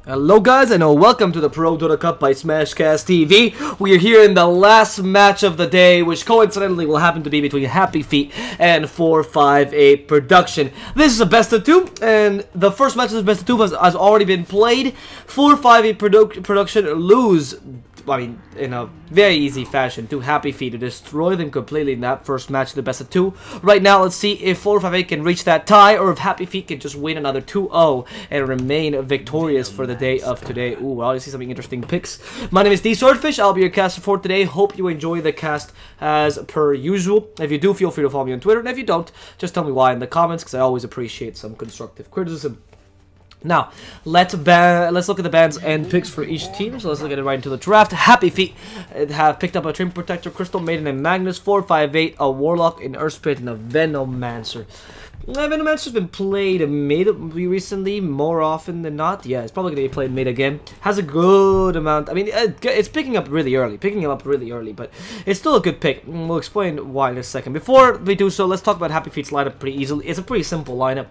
Hello guys, and welcome to the ProDota Cup by Smashcast TV. We are here in the last match of the day, which coincidentally will happen to be between Happy Feet and 458 Production. This is a best of two, and the first match of the best of two has already been played. 458 Production lose, I mean, in a very easy fashion to Happy Feet to destroy them completely in that first match of the best of two. Right now, let's see if 458 can reach that tie, or if Happy Feet can just win another 2-0 and remain victorious for the day of today. Ooh, well, I see some interesting picks. My name is DSwordfish. I'll be your caster for today. Hope you enjoy the cast as per usual. If you do, feel free to follow me on Twitter, and if you don't, just tell me why in the comments, because I always appreciate some constructive criticism. Now, let's look at the bans and picks for each team. So let's look at it right into the draft. Happy Feet have picked up a Trim Protector, Crystal Maiden, and Magnus. 458, a Warlock, an Earth Spirit, and a Venomancer. Venomancer's been played mid recently, more often than not. Yeah, it's probably going to be played mid again. Has a good amount. I mean, it's picking up really early. But it's still a good pick. We'll explain why in a second. Before we do so, let's talk about Happy Feet's lineup pretty easily. It's a pretty simple lineup.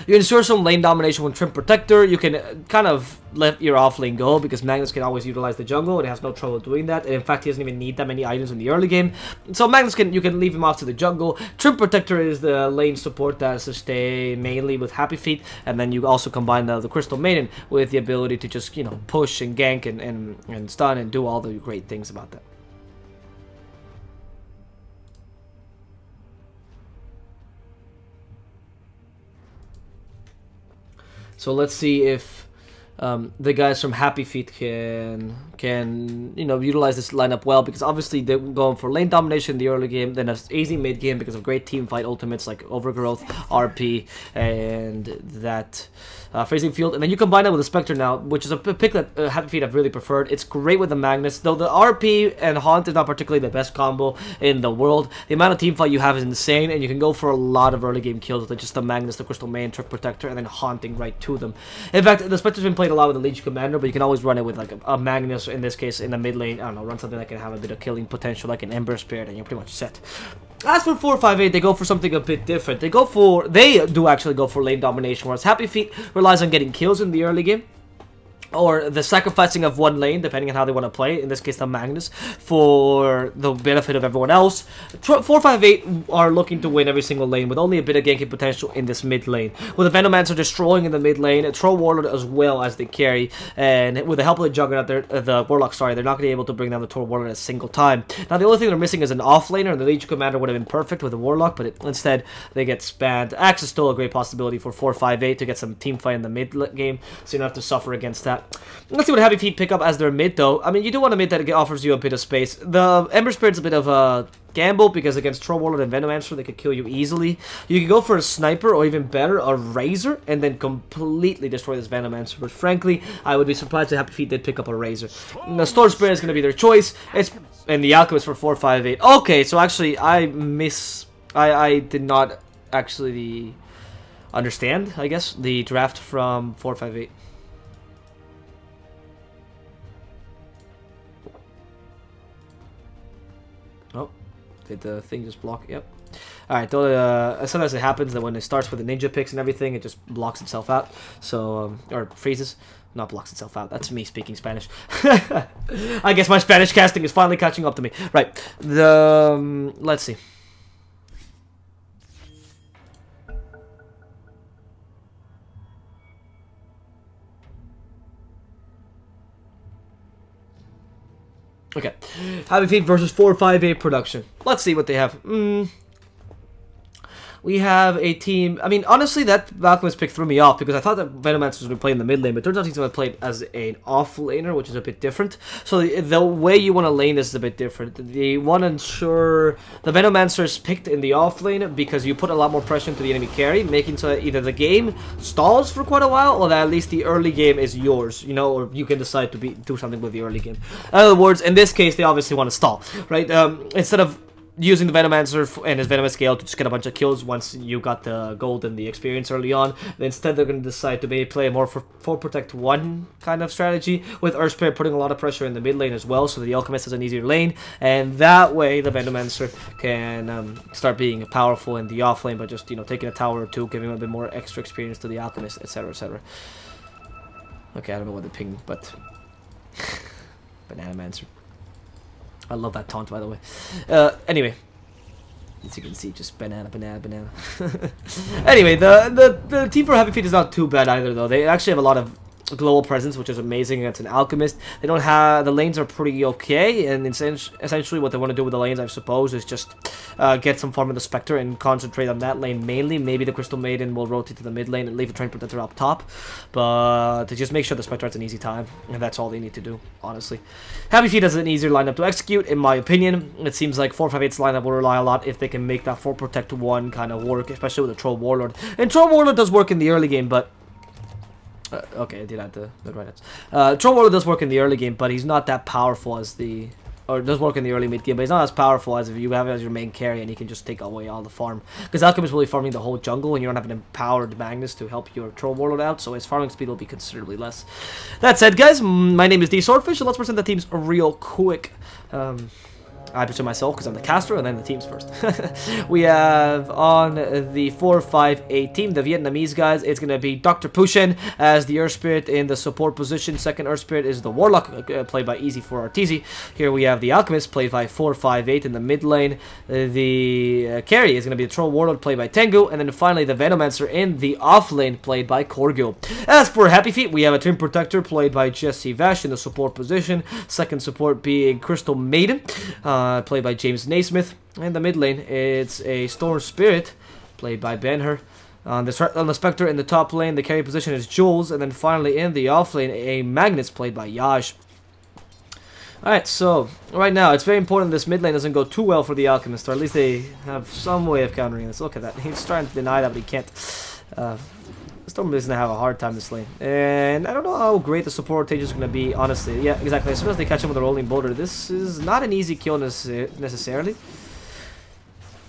You ensure some lane domination with Trim Protector. You can kind of let your offlane go because Magnus can always utilize the jungle and he has no trouble doing that. And in fact, he doesn't even need that many items in the early game. So Magnus you can leave him off to the jungle. Trim Protector is the lane support that sustain mainly with Happy Feet, and then you also combine the Crystal Maiden with the ability to just, you know, push and gank and stun and do all the great things about that. So let's see if the guys from Happy Feet can utilize this lineup well, because obviously they're going for lane domination in the early game, then an easy mid game because of great team fight ultimates like Overgrowth, RP, and that Phrasing Field, and then you combine it with a Spectre now, which is a pick that Happy Feet have really preferred. It's great with the Magnus, though the RP and Haunt is not particularly the best combo in the world. The amount of team fight you have is insane, and you can go for a lot of early game kills with just the Magnus, the Crystal Main, Trick Protector, and then haunting right to them. In fact, the Spectre's been played a lot with the Legion Commander, but you can always run it with like a Magnus, in this case in the mid lane. I don't know, run something that can have a bit of killing potential like an Ember Spirit, and you're pretty much set. As for 458, they go for something a bit different. They do actually go for lane domination, whereas Happy Feet relies on getting kills in the early game, or the sacrificing of one lane, depending on how they want to play, in this case the Magnus, for the benefit of everyone else. 458 are looking to win every single lane, with only a bit of ganking potential in this mid lane. With the Venomancer destroying in the mid lane, a Troll Warlord as well as they carry, and with the help of the Juggernaut, the Warlock, sorry, they're not going to be able to bring down the Troll Warlord at a single time. Now the only thing they're missing is an offlaner, and the Legion Commander would have been perfect with the Warlock, but instead they get spammed. Axe is still a great possibility for 458 to get some team fight in the mid game, so you don't have to suffer against that. Let's see what Happy Feet pick up as their mid, though. I mean, you do want a mid that offers you a bit of space. The Ember Spirit's a bit of a gamble, because against Troll Warlord and Venomancer, they could kill you easily. You can go for a Sniper, or even better, a Razor, and then completely destroy this Venomancer. But frankly, I would be surprised if Happy Feet did pick up a Razor. The Storm Spirit is going to be their choice. And the Alchemist for 458. Okay, so actually, I did not actually understand, I guess, the draft from 458. Oh, did the thing just block? Yep. Alright, sometimes it happens that when it starts with the ninja picks and everything, it just blocks itself out. So, or freezes. Not blocks itself out. That's me speaking Spanish. I guess my Spanish casting is finally catching up to me. Right. Let's see. Okay, Happy Feet versus 458 Production. Let's see what they have. We have a team. I mean, honestly, that Alchemist pick threw me off, because I thought that Venomancer was going to play in the mid lane, but it turns out he's going to play as an off laner, which is a bit different. So the way you want to lane this is a bit different. They want to ensure the Venomancer is picked in the off lane because you put a lot more pressure into the enemy carry, making so that either the game stalls for quite a while, or that at least the early game is yours, you know, or you can decide to do something with the early game. In other words, in this case, they obviously want to stall, right? Instead of using the Venomancer and his Venomous Scale to just get a bunch of kills once you got the gold and the experience early on. Instead, they're going to decide to maybe play a more 4-protect-1 kind of strategy, with Earth Spirit putting a lot of pressure in the mid lane as well, so the Alchemist has an easier lane, and that way the Venomancer can start being powerful in the off lane by just, you know, taking a tower or two, giving a bit more extra experience to the Alchemist, etc., etc. Okay, I don't know what they're pinging, but... Banana Mancer. I love that taunt, by the way. Anyway. As you can see, just banana. Anyway, the team for Happy Feet is not too bad either, though. They actually have a lot of global presence, which is amazing against an Alchemist. They don't have... The lanes are pretty okay, and essentially what they want to do with the lanes, I suppose, is just get some farm of the Spectre and concentrate on that lane mainly. Maybe the Crystal Maiden will rotate to the mid lane and leave a Train Protector up top, but to just make sure the Spectre has an easy time, and that's all they need to do, honestly. Happy Feet has an easier lineup to execute, in my opinion. It seems like 458's lineup will rely a lot if they can make that 4 Protect 1 kind of work, especially with the Troll Warlord. And Troll Warlord does work in the early game, but... okay, I did add the right. Troll Warlord does work in the early game, but he's not that powerful as the... Or does work in the early mid game, but he's not as powerful as if you have it as your main carry and he can just take away all the farm. Because Alchemist will be farming the whole jungle and you don't have an empowered Magnus to help your Troll Warlord out, so his farming speed will be considerably less. That said, guys, my name is DSwordfish, and let's present the teams real quick. I present myself because I'm the caster, and then the teams first. We have on the 4-5-8 team, the Vietnamese guys, it's going to be Dr. Pushen as the Earth Spirit in the support position. Second Earth Spirit is the Warlock, played by Easy for Arteezy. Here we have the Alchemist, played by 4-5-8 in the mid lane. The carry is going to be the Troll Warlord, played by Tengu. And then finally, the Venomancer in the off lane, played by Korgil. As for Happy Feet, we have a Twin Protector, played by DSwordfish in the support position. Second support being Crystal Maiden, played by James Naismith. In the mid lane, it's a Storm Spirit, played by Ben-Hur. On the Spectre in the top lane, the carry position is Jules. And then finally in the off lane, a Magnus, played by Yaj. Alright, so right now, it's very important this mid lane doesn't go too well for the Alchemist, or at least they have some way of countering this. Look at that. He's trying to deny that, but he can't. Storm is going to have a hard time this lane. And I don't know how great the support rotation is going to be, honestly. Yeah, exactly. As soon as they catch him with a rolling boulder, this is not an easy kill necessarily.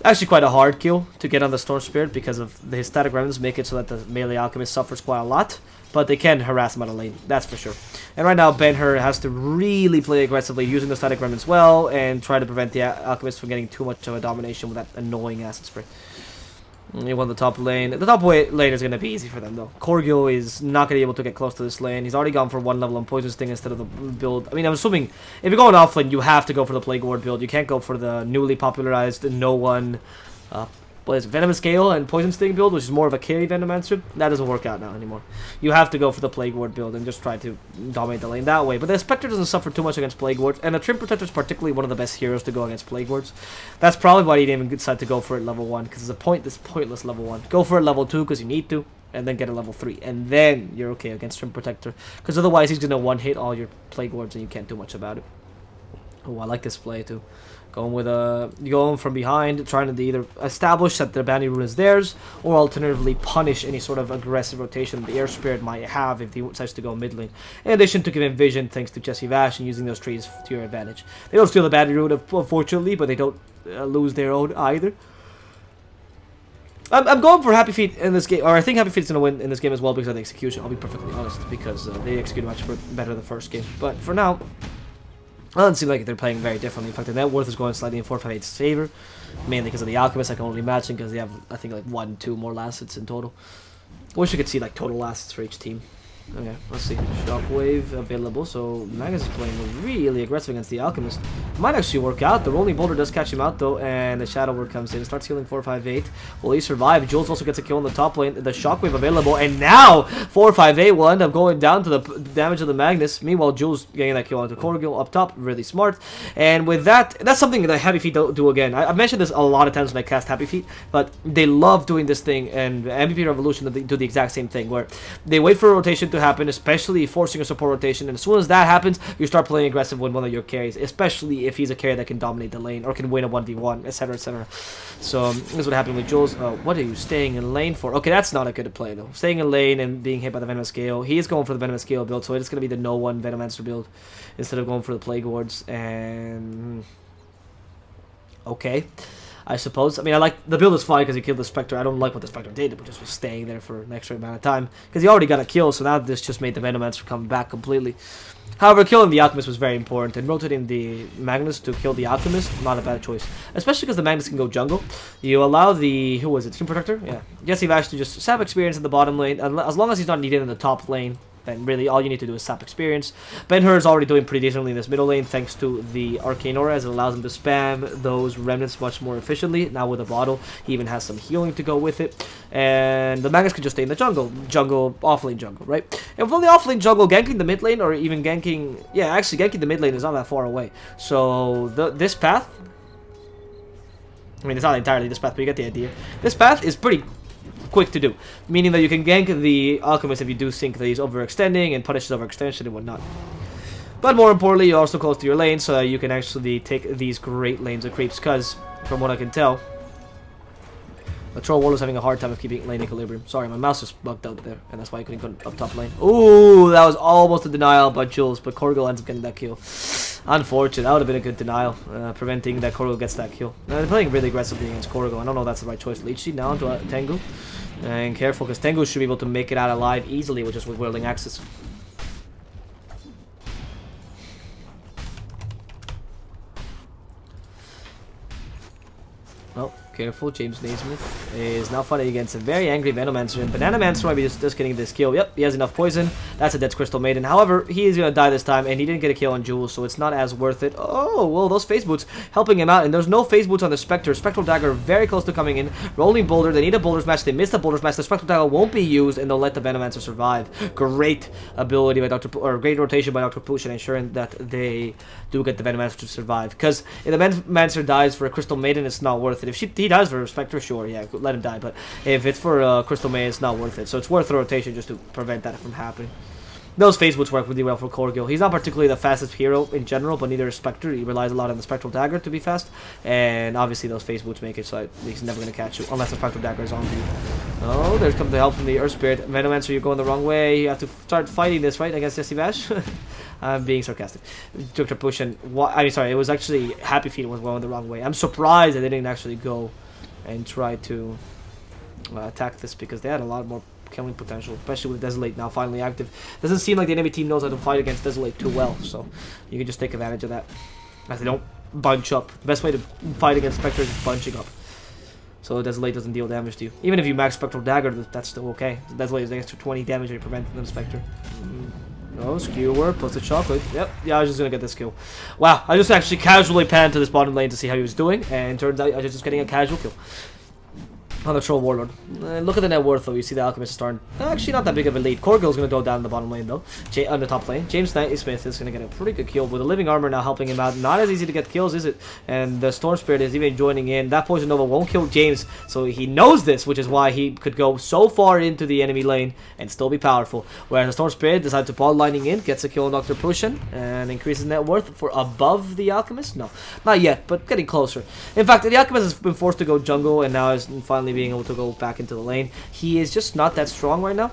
Actually, quite a hard kill to get on the Storm Spirit because of his static remnants make it so that the melee Alchemist suffers quite a lot. But they can harass him out of lane, that's for sure. And right now, Ben-Hur has to really play aggressively, using the static remnants well, and try to prevent the Alchemist from getting too much of a domination with that annoying acid spray. He won the top lane. The top lane is going to be easy for them, though. Korgil is not going to be able to get close to this lane. He's already gone for 1 level on Poison Sting instead of the build. I mean, I'm assuming if you're going off lane, you have to go for the Plague Ward build. You can't go for the newly popularized no one, what is it, Venomous Gale and Poison Sting build, which is more of a carry Venomancer. That doesn't work out now anymore. You have to go for the Plague Ward build and just try to dominate the lane that way. But the Spectre doesn't suffer too much against Plague Wards, and the Twin Protector is particularly one of the best heroes to go against Plague Wards. That's probably why he didn't even decide to go for it level 1, because it's pointless level 1. Go for it level 2 because you need to, and then get a level 3, and then you're okay against Twin Protector, because otherwise he's going to one-hit all your Plague Wards and you can't do much about it. Oh, I like this play too. Going from behind, trying to either establish that the bounty rune is theirs, or alternatively punish any sort of aggressive rotation the Air Spirit might have if he decides to go mid lane. In addition to giving vision thanks to DSwordfish and using those trees to your advantage. They don't steal the bounty rune, unfortunately, but they don't lose their own either. I'm going for Happy Feet in this game, or I think Happy Feet's going to win in this game as well because of the execution. I'll be perfectly honest, because they executed much better the first game. But for now, it doesn't seem like they're playing very differently. In fact, the net worth is going slightly in 458's favor, mainly because of the Alchemist. I can only imagine because they have, I think, like 1-2 more last hits in total. I wish you could see like total last hits for each team. Okay, let's see. Shockwave available, so Magnus is playing really aggressive against the Alchemist. Might actually work out. The Rolling Boulder does catch him out, though, and the Shadow Word comes in. Starts healing 458. Will he survive? Jules also gets a kill in the top lane. The Shockwave available, and now 458 will end up going down to the damage of the Magnus. Meanwhile, Jules getting that kill onto Korgil up top. Really smart. And with that, that's something that Happy Feet don't do again. I've mentioned this a lot of times when I cast Happy Feet, but they love doing this thing, and MVP Revolution do the exact same thing, where they wait for a rotation to happen, especially forcing a support rotation, and as soon as that happens, you start playing aggressive with one of your carries, especially if he's a carry that can dominate the lane or can win a 1v1, etc, etc. So this is what happened with Jules. What are you staying in lane for? Okay, that's not a good play though. Staying in lane and being hit by the Venomous Gale. He is going for the Venomous Gale build, so it's going to be the no one Venomancer build instead of going for the Plague Wards. And okay, I suppose. I mean, I like the build is fine because he killed the Spectre. I don't like what the Spectre did, but just was staying there for an extra amount of time because he already got a kill. So now this just made the Venomancer come back completely. However, killing the Alchemist was very important, and rotating the Magnus to kill the Alchemist, not a bad choice. Especially because the Magnus can go jungle. You allow the, who was it, Team Protector? Yeah. DSwordfish to just have experience in the bottom lane, as long as he's not needed in the top lane, And really, all you need to do is sap experience. Ben-Hur is already doing pretty decently in this middle lane, thanks to the Arcane Aura, as it allows him to spam those remnants much more efficiently. Now with a bottle, he even has some healing to go with it. And the Magus can just stay in the jungle. Offlane jungle, right? And from the offlane jungle, ganking the mid lane, or even ganking... Yeah, actually, ganking the mid lane is not that far away. So, this path... I mean, it's not entirely this path, but you get the idea. This path is pretty quick to do, meaning that you can gank the Alchemist if you do think that he's overextending and punishes overextension and whatnot. But more importantly, you're also close to your lane, so that you can actually take these great lanes of creeps, because, from what I can tell, the Troll Warlord is having a hard time of keeping lane equilibrium. Sorry, my mouse just bugged out there, and that's why I couldn't go up top lane. Ooh, that was almost a denial by Jules, but Korgil ends up getting that kill. Unfortunate, that would have been a good denial, preventing that Korgil gets that kill. They're playing really aggressively against Korgil. I don't know if that's the right choice. Leech Seed now into Tengu. And careful, because Tengu should be able to make it out alive easily with just wielding axes. Oh, careful, James Naismith is now fighting against a very angry Venomancer, and Bananamancer might be just getting this kill. Yep, he has enough poison. That's a Dead Crystal Maiden. However, he is going to die this time, and he didn't get a kill on Jules, so it's not as worth it. Oh, well, those Phase Boots helping him out, and there's no Phase Boots on the Spectre. Spectral Dagger very close to coming in. Rolling Boulder, they need a Boulder's Match. They missed the Boulder's Match. The Spectral Dagger won't be used, and they'll let the Venomancer survive. Great ability by great rotation by Dr. Pushin, ensuring that they do get the Venomancer to survive. Because if the Venomancer dies for a Crystal Maiden, it's not worth it. If he dies for a Spectre, sure, yeah, let him die. But if it's for Crystal Maiden, it's not worth it. So it's worth the rotation just to prevent that from happening. Those Phase Boots work really well for Korgil. He's not particularly the fastest hero in general, but neither is Spectre. He relies a lot on the Spectral Dagger to be fast, and obviously those Phase Boots make it so he's never going to catch you, unless the Spectral Dagger is on you. Oh, there's come the help from the Earth Spirit. Venomancer, you're going the wrong way. You have to start fighting this, right, against Jesse Bash? I'm being sarcastic. Dr. Push and... I mean, sorry, it was actually Happy Feet was going the wrong way. I'm surprised that they didn't actually go and try to attack this, because they had a lot more killing potential, especially with Desolate now finally active. Doesn't seem like the enemy team knows how to fight against Desolate too well, so you can just take advantage of that, as they don't bunch up. The best way to fight against Spectre is bunching up, so Desolate doesn't deal damage to you. Even if you max Spectral Dagger, that's still okay. Desolate is an extra 20 damage and you prevent the Spectre. No, skewer, plus the chocolate. Yep, yeah, I was just gonna get this kill. Wow, I just actually casually panned to this bottom lane to see how he was doing, and turns out I was just getting a casual kill on the Troll Warlord. Look at the net worth though. You see the Alchemist is starting. Actually, not that big of a lead. Korgil's going to go down in the bottom lane though. On the top lane. James Smith is going to get a pretty good kill with the Living Armor now helping him out. Not as easy to get kills, is it? And the Storm Spirit is even joining in. That Poison Nova won't kill James, so he knows this, which is why he could go so far into the enemy lane and still be powerful. Whereas the Storm Spirit decides to ball lining in, gets a kill on Dr. Pushin, and increases net worth for above the Alchemist. No, not yet, but getting closer. In fact, the Alchemist has been forced to go jungle and now is finally being able to go back into the lane. He is just not that strong right now.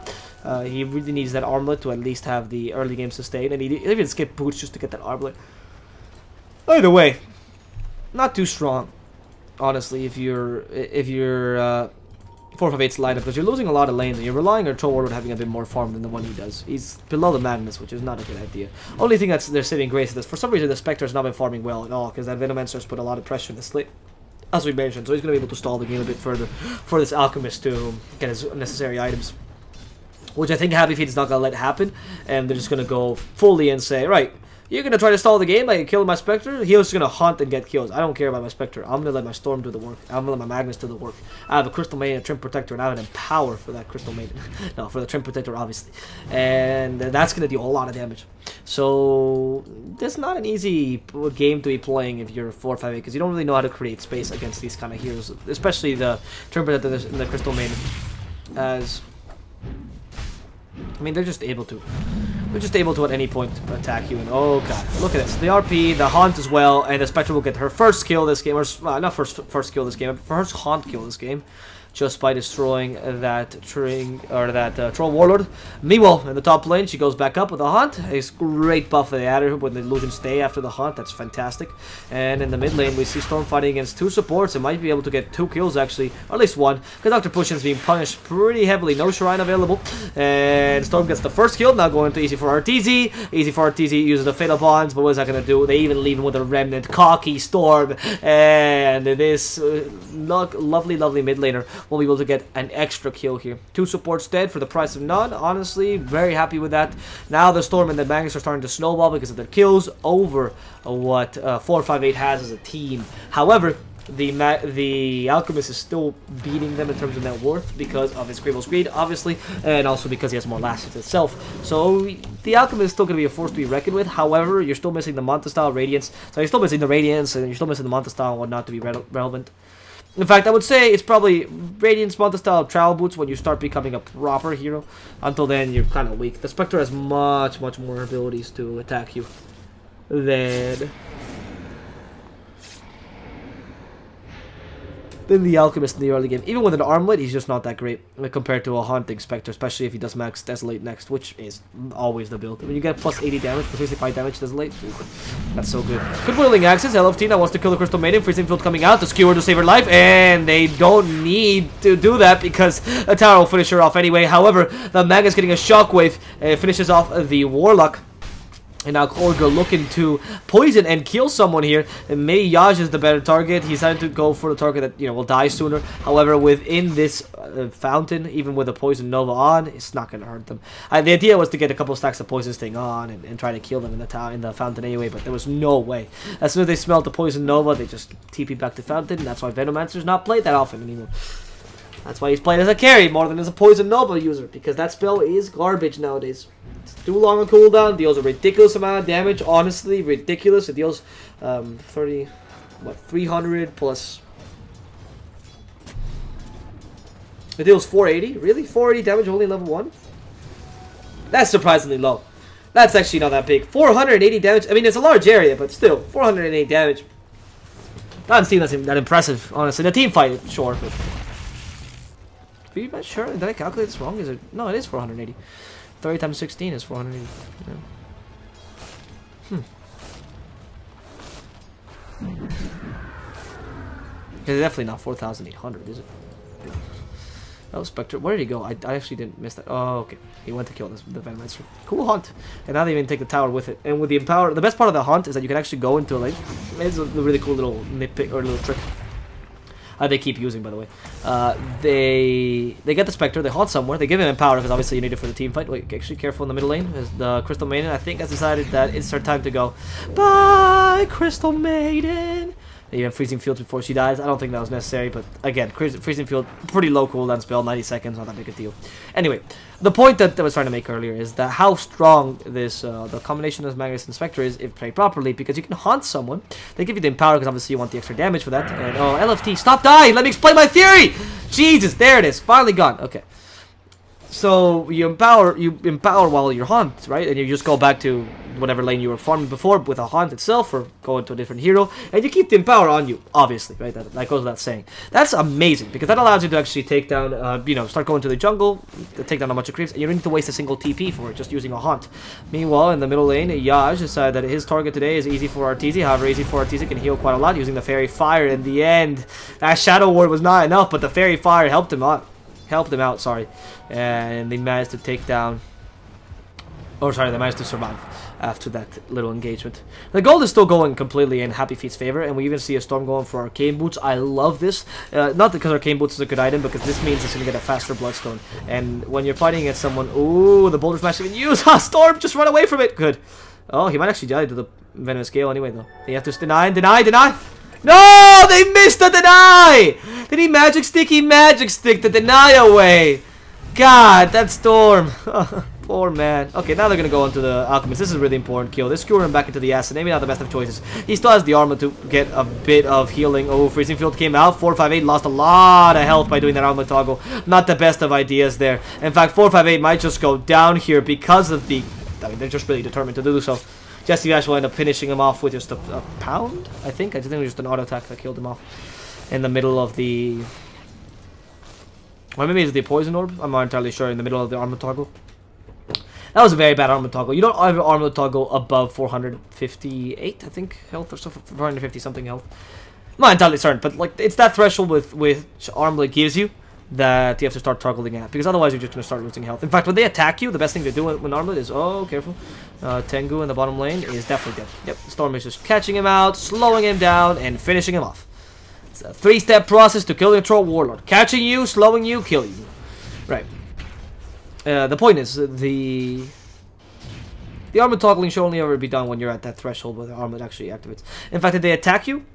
He really needs that armlet to at least have the early game sustain, and he even skipped boots just to get that armlet. Either way, not too strong, honestly. If you're 4-5-8's lineup, because you're losing a lot of lanes and you're relying on Troll Warlord having a bit more farm than the one he does. He's below the madness, which is not a good idea. Only thing that's their saving grace is that for some reason the Spectre's not been farming well at all, because that Venomancer's put a lot of pressure in the slate, as we mentioned, so he's going to be able to stall the game a bit further for this Alchemist to get his necessary items, which I think Happy Feet is not going to let happen, and they're just going to go fully and say, right, you're going to try to stall the game by killing my Spectre? He's just going to hunt and get kills. I don't care about my Spectre. I'm going to let my Storm do the work. I'm going to let my Magnus do the work. I have a Crystal Maiden, a Trim Protector, and I have an Empower for that Crystal Maiden. No, for the Trim Protector, obviously. And that's going to do a lot of damage. So, this is not an easy game to be playing if you're 4-5-8, because you don't really know how to create space against these kind of heroes, especially the Trim Protector and the Crystal Maiden. As... I mean, they're just able to at any point attack you. And oh god, look at this. The RP, the Haunt as well, and the Spectre will get her first kill this game, or not first kill this game, but first Haunt kill this game, just by destroying that Troll Warlord. Meanwhile, in the top lane, she goes back up with the Haunt. A great buff that they added her when the illusions stay after the Haunt. That's fantastic. And in the mid lane, we see Storm fighting against two supports and might be able to get 2 kills actually, or at least 1, because Dr. Pushin is being punished pretty heavily. No Shrine available, and Storm gets the first kill. Now going to Easy for RTZ. Easy for RTZ uses the Fatal Bonds, but what is that going to do? They even leave him with a Remnant. Cocky Storm, and this lovely mid laner will be able to get an extra kill here. 2 supports dead for the price of none. Honestly, very happy with that. Now the Storm and the Magnus are starting to snowball because of their kills over what 458 has as a team. However, the Alchemist is still beating them in terms of net worth because of his Gravel's Greed, obviously, and also because he has more last hits itself. So the Alchemist is still going to be a force to be reckoned with. However, you're still missing the Manta style Radiance. So you're still missing the Radiance, and you're still missing the Manta style and whatnot to be relevant. In fact, I would say it's probably Radiance, Manta style, Travel Boots when you start becoming a proper hero. Until then, you're kind of weak. The Spectre has much more abilities to attack you than the Alchemist in the early game. Even with an armlet, he's just not that great compared to a Haunting Spectre, especially if he does max Desolate next, which is always the build. When you get plus 80 damage, plus 65 damage Desolate, that's so good. Good Whirling Axis, LFT that wants to kill the Crystal Maiden, Freezing Field coming out, the Skewer to save her life, and they don't need to do that because a tower will finish her off anyway. However, the Magus getting a Shockwave finishes off the Warlock. And now Korga looking to poison and kill someone here. And maybe Yaj is the better target. He's decided to go for the target that, you know, will die sooner. However, within this fountain, even with a Poison Nova on, it's not going to hurt them. The idea was to get a couple stacks of Poison Sting on and try to kill them in the fountain anyway, but there was no way. As soon as they smelled the Poison Nova, they just TP back to fountain. And that's why Venomancer's not played that often anymore. That's why he's played as a carry more than as a Poison Nova user, because that spell is garbage nowadays. It's too long a cooldown, deals a ridiculous amount of damage, honestly, ridiculous. It deals 300 plus... It deals 480? Really? 480 damage only level 1? That's surprisingly low. That's actually not that big. 480 damage, I mean, it's a large area, but still, 480 damage. Doesn't seem that impressive, honestly. In a team fight, sure, but... Are you sure? Did I calculate this wrong? Is it? No, it is 480. 30 times 16 is 480. Yeah. It's definitely not 4,800, is it? Oh, Spectre. Where did he go? I actually didn't miss that. Oh, okay. He went to kill the Venomancer. Cool hunt. And now they even take the tower with it. And with the Empower, the best part of the hunt is that you can actually go into a lane. It's a really cool little nitpick or little trick. They keep using, by the way. They get the Spectre, they haunt somewhere, they give him Empower because obviously you need it for the team fight. Wait, actually careful in the middle lane. As the Crystal Maiden, I think, has decided that it's her time to go. Bye, Crystal Maiden! Even Freezing Field before she dies. I don't think that was necessary, but again, Freezing Field, pretty low cooldown spell, 90 seconds, not that big a deal. Anyway, the point that I was trying to make earlier is that how strong this the combination of Magnus and Spectre is if played properly, because you can haunt someone. They give you the Empower because obviously you want the extra damage for that. And oh, LFT, stop dying! Let me explain my theory! Jesus, there it is, finally gone. Okay. So you empower while you're haunt, right? And you just go back to whatever lane you were farming before with a haunt itself, or go into a different hero, and you keep the empower on you, obviously, right? That goes without saying. That's amazing, because that allows you to actually take down, you know, start going to the jungle, take down a bunch of creeps, and you don't need to waste a single TP for it, just using a haunt. Meanwhile, in the middle lane, Yaj decided that his target today is easy for Arteezy. However, easy for Arteezy can heal quite a lot using the Fairy Fire. In the end, that Shadow Ward was not enough, but the Fairy Fire helped him out. Sorry, and they managed to take down, or sorry, they managed to survive after that little engagement. The gold is still going completely in Happy Feet's favor, and we even see a Storm going for Arcane Boots. I love this, not because Arcane Boots is a good item, because this means it's going to get a faster Bloodstone, and when you're fighting against someone, ooh, the Boulder Smash you can use, Storm, just run away from it, good. Oh, he might actually die to the Venomous Gale anyway, though. They have to deny. No! They missed the deny! Did he magic stick? He magic stick the deny away! God, that Storm. Poor man. Okay, now they're gonna go into the Alchemist. This is a really important kill. They skewer him back into the acid. Maybe not the best of choices. He still has the armor to get a bit of healing. Oh, Freezing Field came out. 458 lost a lot of health by doing that armor toggle. Not the best of ideas there. In fact, 458 might just go down here because of the... I mean, they're just really determined to do so. Jesse Ash will end up finishing him off with just a pound, I think. I think it was just an auto attack that killed him off in the middle of the... Or maybe it's the Poison Orb. I'm not entirely sure. In the middle of the armor toggle. That was a very bad armor toggle. You don't ever armor toggle above 458, I think, health, or so, 450 something health. I'm not entirely certain, but like it's that threshold with which armlet gives you that you have to start toggling at, because otherwise you're just going to start losing health. In fact, when they attack you, the best thing to do when armlet is, oh, careful, Tengu in the bottom lane is definitely dead. Yep, Storm is just catching him out, slowing him down, and finishing him off. It's a 3-step process to kill the Troll Warlord. Catching you, slowing you, killing you. Right. The point is, the armlet toggling should only ever be done when you're at that threshold where the armlet actually activates. In fact, if they attack you,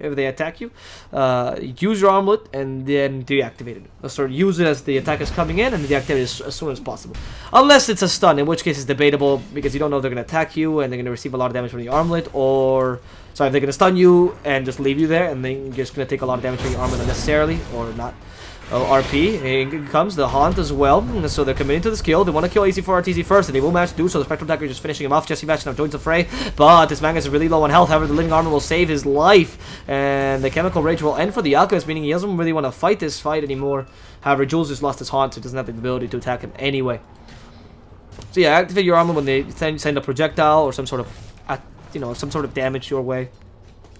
use your armlet and then deactivate it. So use it as the attack is coming in and deactivate it as soon as possible. Unless it's a stun, in which case it's debatable because you don't know if they're going to attack you and they're going to receive a lot of damage from the armlet, or... Sorry, if they're going to stun you and just leave you there and then you're just going to take a lot of damage from your armlet unnecessarily, or not. Oh, RP, here comes the Haunt as well, so they're committing to the skill. They want to kill AC4 RTZ first, and they will manage to do so. The Spectral Attacker is just finishing him off. Jesse Vash now joins the fray, but this Magnus is really low on health. However, the Living Armor will save his life, and the Chemical Rage will end for the Alchemist, meaning he doesn't really want to fight this fight anymore. However, Jules just lost his Haunt, so he doesn't have the ability to attack him anyway. So yeah, activate your armor when they send a projectile or some sort of damage your way.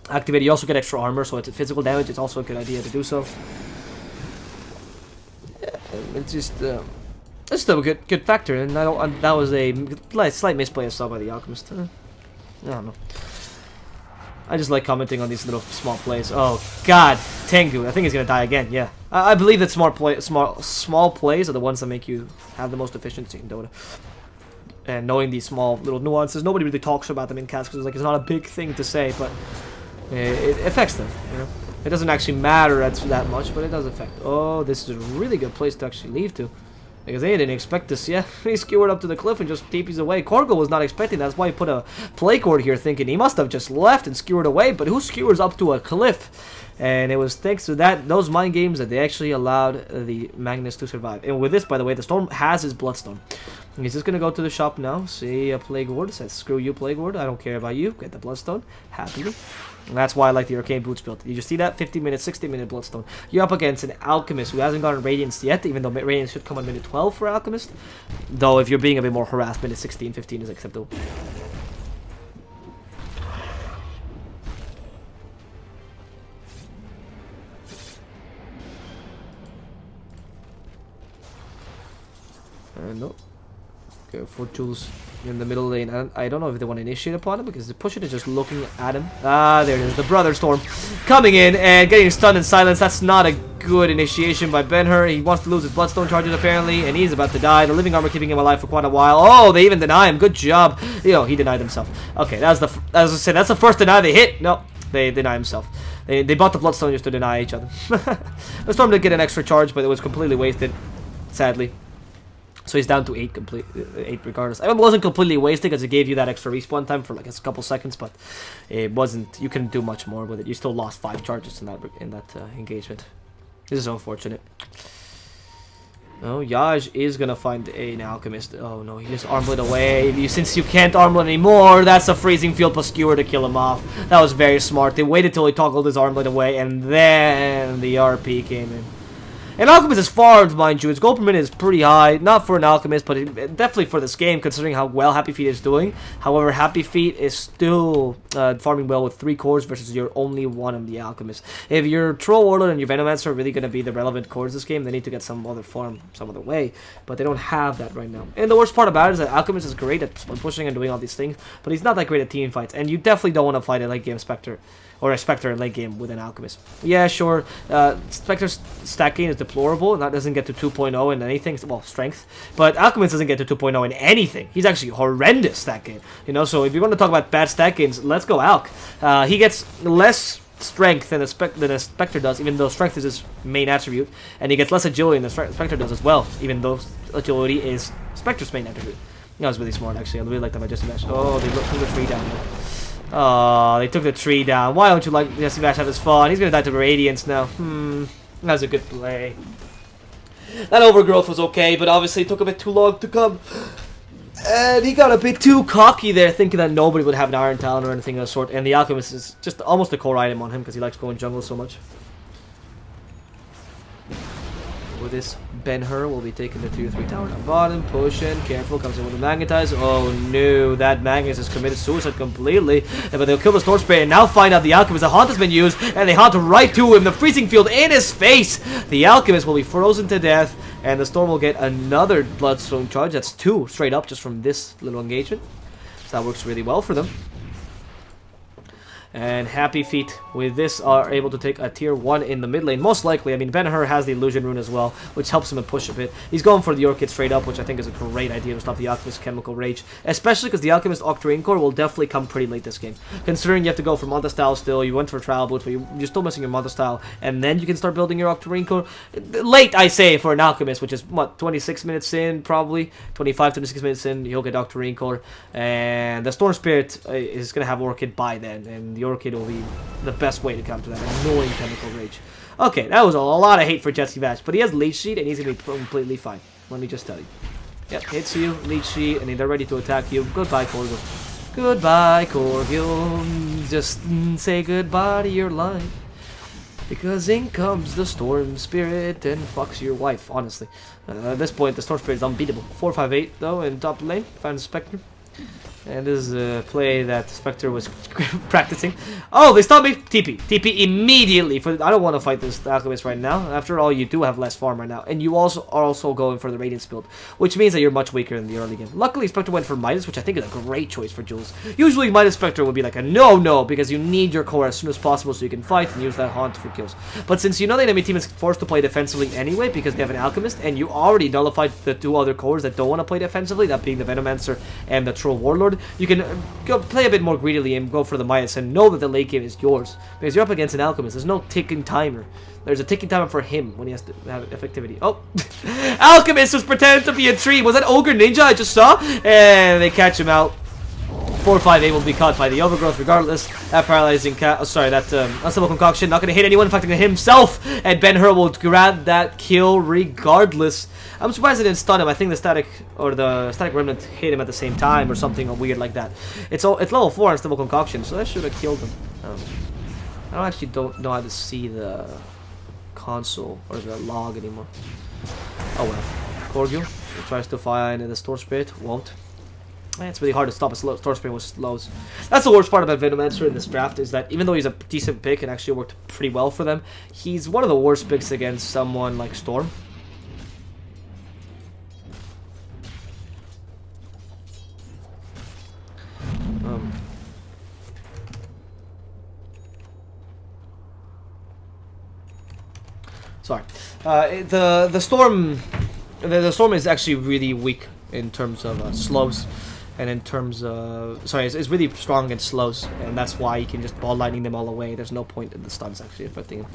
Activate it, you also get extra armor, so it's physical damage. It's also a good idea to do so. It's just it's still a good factor, and that was a slight misplay I saw by the Alchemist. I don't know. I just like commenting on these little small plays. Oh God, Tengu! I think he's gonna die again. Yeah, I believe that small plays are the ones that make you have the most efficiency in Dota. And knowing these small little nuances, nobody really talks about them in cast because it's not a big thing to say, but it affects them. You know. It doesn't actually matter that much, but it does affect. Oh, this is a really good place to actually leave to. Because they didn't expect this, yeah. He skewered up to the cliff and just TP's away. Korgo was not expecting that. That's why he put a play cord here, thinking he must have just left and skewered away. But who skewers up to a cliff? And it was thanks to those mind games that they actually allowed the Magnus to survive. And with this, by the way, the Storm has his Bloodstone. He's just going to go to the shop now. See a Plague Ward. Says, screw you, Plague Ward. I don't care about you. Get the Bloodstone. Happily. And that's why I like the Arcane Boots build. You just see that? 50-minute, 60-minute Bloodstone. You're up against an Alchemist who hasn't gotten Radiance yet, even though Radiance should come on minute 12 for Alchemist. Though, if you're being a bit more harassed, minute 16, 15 is acceptable. No. Okay, for Jules in the middle lane. And I don't know if they want to initiate upon him because the pusher is just looking at him. Ah, there it is. The Brother Storm coming in and getting stunned and silenced. That's not a good initiation by Ben-Hur. He wants to lose his Bloodstone charges apparently, and he's about to die. The Living Armor keeping him alive for quite a while. Oh, they even deny him. Good job. You know, he denied himself. Okay, that's the first deny they hit. No, they deny himself. They bought the Bloodstone just to deny each other. The Storm did get an extra charge, but it was completely wasted, sadly. So he's down to 8 regardless. I mean, it wasn't completely wasted because it gave you that extra respawn time for like a couple seconds, but it wasn't. You couldn't do much more with it. You still lost 5 charges in that engagement. This is unfortunate. Oh, Yaj is gonna find an Alchemist. Oh no, he just armlet away. Since you can't armlet anymore, that's a Freezing Field plus Skewer to kill him off. That was very smart. They waited till he toggled his armlet away, and then the RP came in. And Alchemist is farmed, mind you. Its gold per minute is pretty high. Not for an Alchemist, but definitely for this game, considering how well Happy Feet is doing. However, Happy Feet is still farming well with 3 cores versus your only one of the Alchemist. If your Troll Warlord and your Venomancer are really going to be the relevant cores this game, they need to get some other farm, some other way. But they don't have that right now. And the worst part about it is that Alchemist is great at pushing and doing all these things, but he's not that great at team fights. And you definitely don't want to fight a late game Spectre. Or a Spectre in late game with an Alchemist. Yeah, sure. Spectre's stacking is deplorable, and that doesn't get to 2.0 in anything. Well, strength. But Alchemist doesn't get to 2.0 in anything. He's actually horrendous stacking. You know, so if you want to talk about bad stackings, let's go Alch. He gets less strength than a Spectre does, even though strength is his main attribute. And he gets less agility than the Spectre does as well, even though agility is Spectre's main attribute. That was really smart, actually. I really like that by Jesse Vash. Oh, they took the tree down there. Oh, they took the tree down. Why don't you let Jesse Vash have his fun? He's gonna die to Radiance now. That was a good play. That overgrowth was okay, but obviously it took a bit too long to come. And he got a bit too cocky there, thinking that nobody would have an Iron Talon or anything of the sort. And the Alchemist is just almost a core item on him because he likes going jungle so much. With this, Ben-Hur will be taking the 2-3 tower down bottom, pushing, careful, comes in with the Magnetize. Oh no, that Magnus has committed suicide completely. But they'll kill the Storm Spray and now find out the Alchemist. The Haunt has been used, and they haunt right to him. The Freezing Field in his face. The Alchemist will be frozen to death, and the Storm will get another Bloodstone charge. That's 2 straight up just from this little engagement. So that works really well for them. And Happy Feet with this are able to take a tier 1 in the mid lane, most likely. I mean, Ben-Hur has the Illusion Rune as well, which helps him push a bit. He's going for the Orchid straight up, which I think is a great idea to stop the Alchemist Chemical Rage, especially because the Alchemist Octarine Core will definitely come pretty late this game. Considering you have to go for Manta Style still, you went for Trial Boots, but you're still missing your Manta Style, and then you can start building your Octarine Core. Late, I say, for an Alchemist, which is, what, 26 minutes in, probably? 25, 26 minutes in, he'll get Octarine Core, and the Storm Spirit is going to have Orchid by then, and the Orchid will be the best way to counter that annoying Chemical Rage. Okay, that was a lot of hate for Jetsy Vash, but he has Leech Seed, and he's going to be completely fine. Let me just tell you. Yep, hits you, Leech Seed, and they're ready to attack you. Goodbye, Corgil. Goodbye, Corgil. Just say goodbye to your life. Because in comes the Storm Spirit and fucks your wife, honestly. At this point, the Storm Spirit is unbeatable. 4-5-8, though, in top lane. Find the Spectre. And this is a play that Spectre was practicing. Oh, they stopped me! TP. TP immediately. I don't want to fight this Alchemist right now. After all, you do have less farm right now. And you also are also going for the Radiance build, which means that you're much weaker in the early game. Luckily, Spectre went for Midas, which I think is a great choice for Jules. Usually, Midas Spectre would be like a no-no, because you need your core as soon as possible so you can fight and use that Haunt for kills. But since you know the enemy team is forced to play defensively anyway, because they have an Alchemist, and you already nullified the 2 other cores that don't want to play defensively, that being the Venomancer and the Troll Warlord, you can go play a bit more greedily and go for the Midas and know that the late game is yours. Because you're up against an Alchemist. There's no ticking timer. There's a ticking timer for him when he has to have effectivity. Oh! Alchemist was pretending to be a tree. Was that Ogre Ninja I just saw? And they catch him out. 4-5 able to be caught by the Overgrowth regardless. That paralyzing unstable concoction not going to hit anyone, in fact himself, and Ben-Hur will grab that kill regardless. I'm surprised it didn't stun him. I think the static remnant hit him at the same time or something weird like that. It's level 4 unstable concoction, so that should have killed him. I don't know how to see the console or the log anymore. Oh well. Corgil tries to find the Storm Spirit, won't. It's really hard to stop a Storm Spirit with slows. That's the worst part about Venomancer in this draft, is that even though he's a decent pick and actually worked pretty well for them, he's one of the worst picks against someone like Storm. Sorry. The Storm is actually really weak in terms of slows. And in terms of... Sorry, it's really strong against slows. And that's why you can just ball lightning them all away. There's no point in the stuns actually affecting him.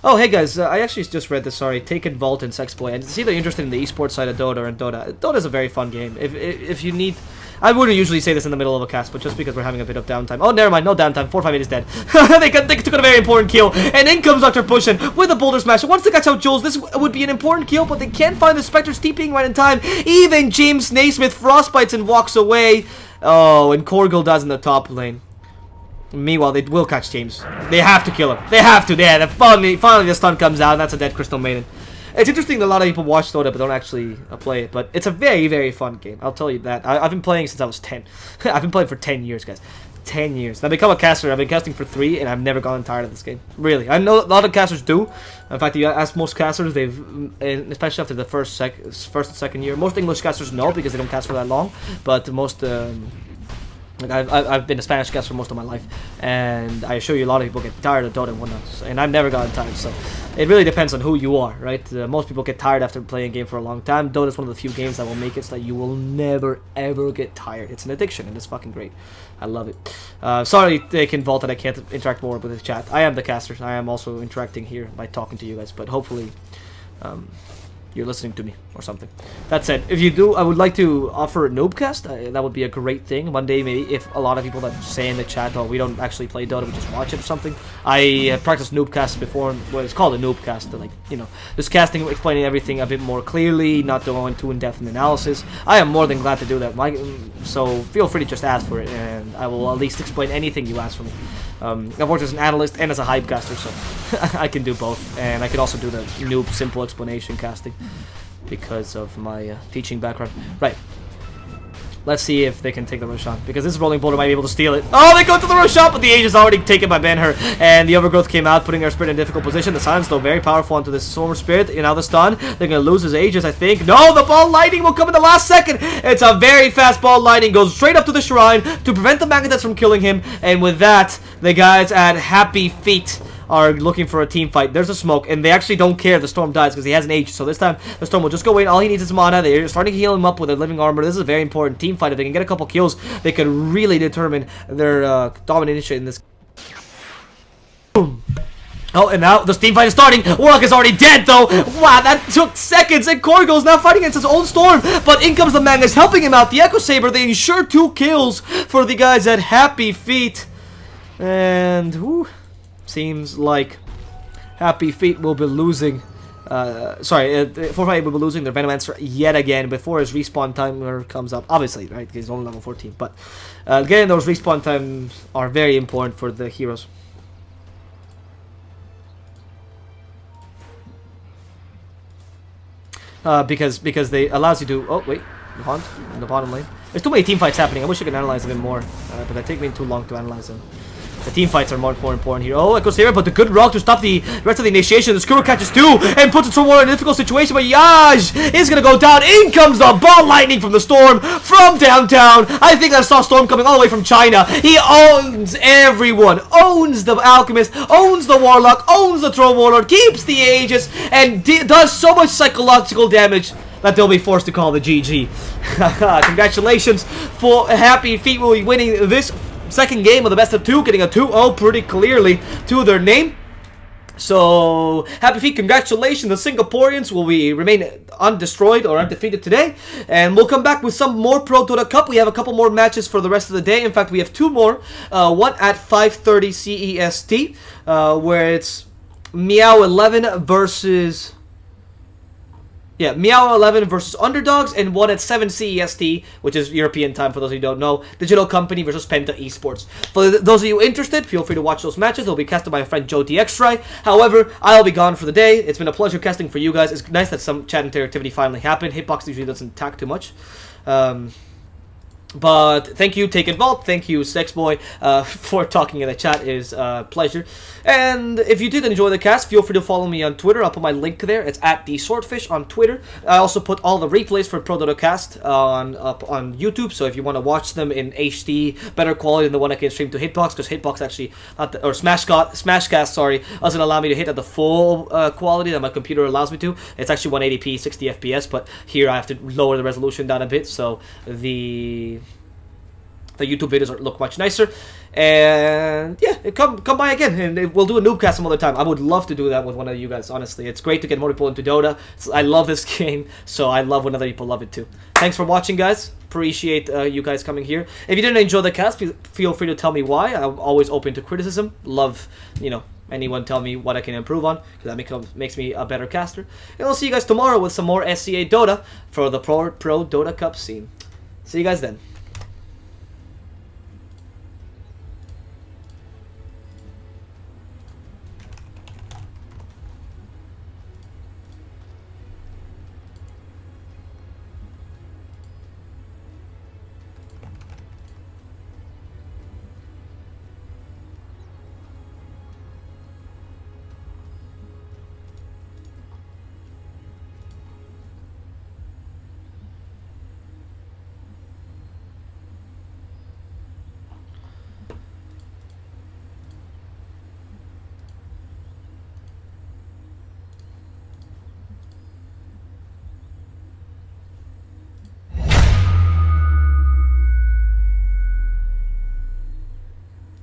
Oh, hey guys. I actually just read this, sorry. Taken Vault and Sexploit. And see they're interested in the esports side of Dota and Dota. Dota is a very fun game. If you need... I wouldn't usually say this in the middle of a cast, but just because we're having a bit of downtime. Oh, never mind, no downtime. 4-5-8 is dead. they took a very important kill. And in comes Dr. Pushin with a Boulder Smash. Once they catch out Jules, this would be an important kill, but they can't find the Spectre's TPing right in time. Even James Naismith frostbites and walks away. Oh, and Corgil does in the top lane. Meanwhile, they will catch James. They have to kill him. They have to. Yeah, finally the stun comes out, and that's a dead Crystal Maiden. It's interesting that a lot of people watch Dota but don't actually play it, but it's a very, very fun game. I'll tell you that. I've been playing since I was 10. I've been playing for 10 years, guys. 10 years. And I've become a caster. I've been casting for 3, and I've never gotten tired of this game. Really. I know a lot of casters do. In fact, you ask most casters, especially after the first and second year. Most English casters know because they don't cast for that long, but most... I've been a Spanish caster for most of my life, and I assure you a lot of people get tired of Dota and whatnot, and I've never gotten tired, so it really depends on who you are, right? Most people get tired after playing a game for a long time. Dota is one of the few games that will make it so that you will never, ever get tired. It's an addiction, and it's fucking great. I love it. Sorry, Taken Vault, that I can't interact more with the chat. I am the caster. I am also interacting here by talking to you guys, but hopefully... you're listening to me or something. That said, if you do, I would like to offer a noobcast. That would be a great thing. One day, maybe, if a lot of people that say in the chat, oh, we don't actually play Dota, we just watch it or something. I have practiced noobcasts before. Well, it's called a noobcast. Like, you know, just casting, explaining everything a bit more clearly, not going too in-depth in analysis. I am more than glad to do that. So feel free to just ask for it, and I will at least explain anything you ask for me. I've worked as an analyst and as a hypecaster, so I can do both. And I can also do the noob simple explanation casting because of my teaching background. Right. Let's see if they can take the Roshan, because this rolling boulder might be able to steal it. Oh, they go to the Roshan, but the Age is already taken by Ben-Hur, and the Overgrowth came out, putting our Spirit in a difficult position. The Silence, though, very powerful onto this Storm Spirit. And now the stun. They're going to lose his Aegis, I think. No, the Ball Lightning will come in the last second. It's a very fast Ball Lightning. Goes straight up to the Shrine to prevent the Magnetes from killing him. And with that, the guys at Happy Feet are looking for a team fight. There's a smoke, and they actually don't care if the Storm dies because he has an Age. So this time, the Storm will just go in. All he needs is mana. They're starting to heal him up with their living armor. This is a very important team fight. If they can get a couple kills, they could really determine their domination in this. Boom. Oh, and now the team fight is starting. Warlock is already dead, though. Wow, that took seconds. And Korgo is now fighting against his own Storm. But in comes the Magnus, helping him out. The Echo Saber, they ensure 2 kills for the guys at Happy Feet. And, whew, seems like Happy Feet will be losing. Fortnite will be losing their Venomancer yet again before his respawn timer comes up. Obviously, right? He's only level 14. But getting those respawn times are very important for the heroes. Because they allows you to... Oh, wait. The Hunt in the bottom lane. There's too many team fights happening. I wish I could analyze them more. But that take me too long to analyze them. The team fights are more important here. Oh, Echo Saber, but the good rock to stop the rest of the initiation. The Skrull catches 2 and puts it somewhere in a difficult situation. But Yaj is going to go down. In comes the Ball Lightning from the Storm from downtown. I think I saw Storm coming all the way from China. He owns everyone. Owns the Alchemist. Owns the Warlock. Owns the Throne Warlord. Keeps the Aegis. And does so much psychological damage that they'll be forced to call the GG. Congratulations for Happy Feet will be winning this second game of the best of 2, getting a 2-0 pretty clearly to their name. So, Happy Feet, congratulations. The Singaporeans will remain undestroyed or undefeated today. And we'll come back with some more ProDota Cup. We have a couple more matches for the rest of the day. In fact, we have 2 more. One at 5:30 CEST, where it's Meow 11 versus... Yeah, Meow 11 versus Underdogs, and one at 7 CEST, which is European time for those of you who don't know. Digital Company versus Penta Esports. For those of you interested, feel free to watch those matches. They'll be casted by my friend Joe DXtry. However, I'll be gone for the day. It's been a pleasure casting for you guys. It's nice that some chat interactivity finally happened. Hitbox usually doesn't attack too much. But thank you, Take It Vault. Thank you, Sexboy, for talking in the chat. It is a pleasure. And if you did enjoy the cast, feel free to follow me on Twitter. I'll put my link there. It's at DSwordfish on Twitter. I also put all the replays for ProDota Cast up on YouTube. So if you want to watch them in HD, better quality than the one I can stream to Hitbox, because Hitbox actually, Smashcast, sorry, doesn't allow me to hit at the full quality that my computer allows me to. It's actually 180p, 60 FPS, but here I have to lower the resolution down a bit, so the YouTube videos look much nicer. And yeah, come by again, and we'll do a noobcast some other time. I would love to do that with one of you guys, honestly. It's great to get more people into Dota. I love this game, so I love when other people love it too. Thanks for watching, guys. Appreciate you guys coming here. If you didn't enjoy the cast, feel free to tell me why. I'm always open to criticism. Love, anyone tell me what I can improve on, because that makes me a better caster. And I'll see you guys tomorrow with some more SCA Dota for the Pro Dota Cup scene. See you guys then.